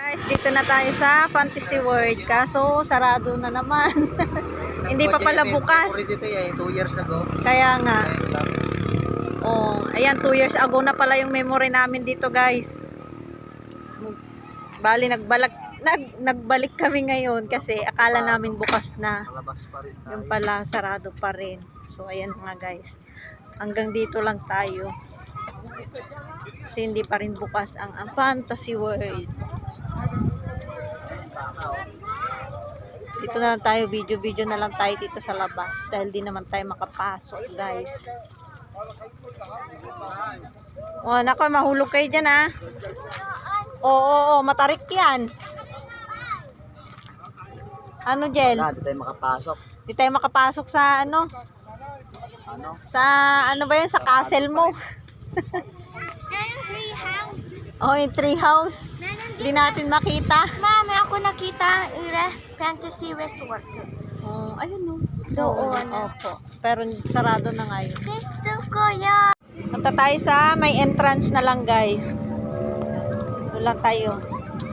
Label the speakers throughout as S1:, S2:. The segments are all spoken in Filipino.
S1: Guys, dito na tayo sa Fantasy World. Kaso, sarado na naman. Hindi pa pala bukas.
S2: 2 years ago.
S1: Kaya nga. Oh, ayan, 2 years ago na pala yung memory namin dito, guys. Bali, nagbalik kami ngayon kasi akala namin bukas na. Yung pala, sarado pa rin. So, ayan nga, guys. Hanggang dito lang tayo. Kasi hindi pa rin bukas ang Fantasy World. Dito na lang tayo, video na lang tayo dito sa labas dahil di naman tayo makapasok, guys. Oh, nako, mahulog kayo dyan, ha. Oo, matarik yan. Ano, Jel?
S2: Wala, di tayo makapasok.
S1: Di tayo makapasok sa ano? Sa ano ba yan? Sa castle mo. Oh, yung tree house. Hindi natin makita.
S3: Mami, ako nakita Fantasy Resort.
S1: Oh, ayun, no.
S3: Doon.
S1: Opo. Pero sarado na ngayon.
S3: Gusto ko yan.
S1: Punta tayo sa may entrance na lang, guys. Doon lang tayo.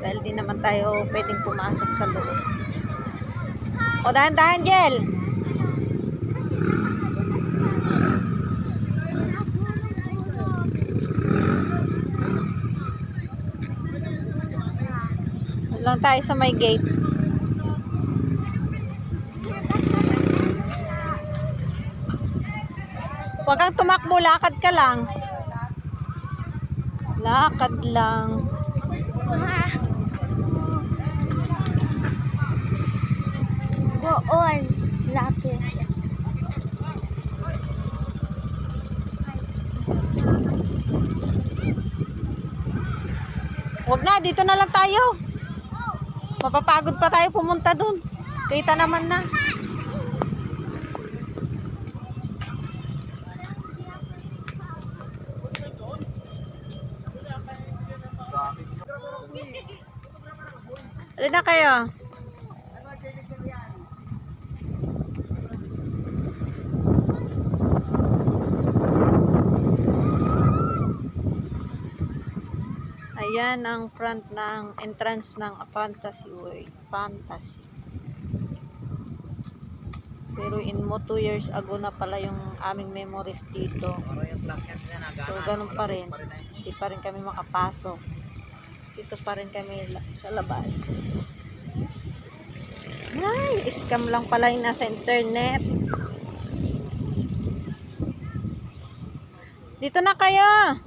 S1: Dahil di naman tayo pwedeng pumasok sa loob. O, dahan-dahan, Jel. Doon lang tayo sa may gate. Huwag kang tumakbo, lakad ka lang. Lakad lang.
S3: Doon. Lapit.
S1: Huwag na, dito na lang tayo. Mapapagod pa tayo pumunta dun. Kita naman na. Alin na kayo? Ayan ang front ng entrance ng Fantasy World. Fantasy. Pero in mo 2 years ago na pala yung aming memories dito. So ganun pa rin. Hindi pa rin kami makapasok. Dito pa rin kami sa labas. Ay, scam lang pala yung nasa internet. Dito na kayo.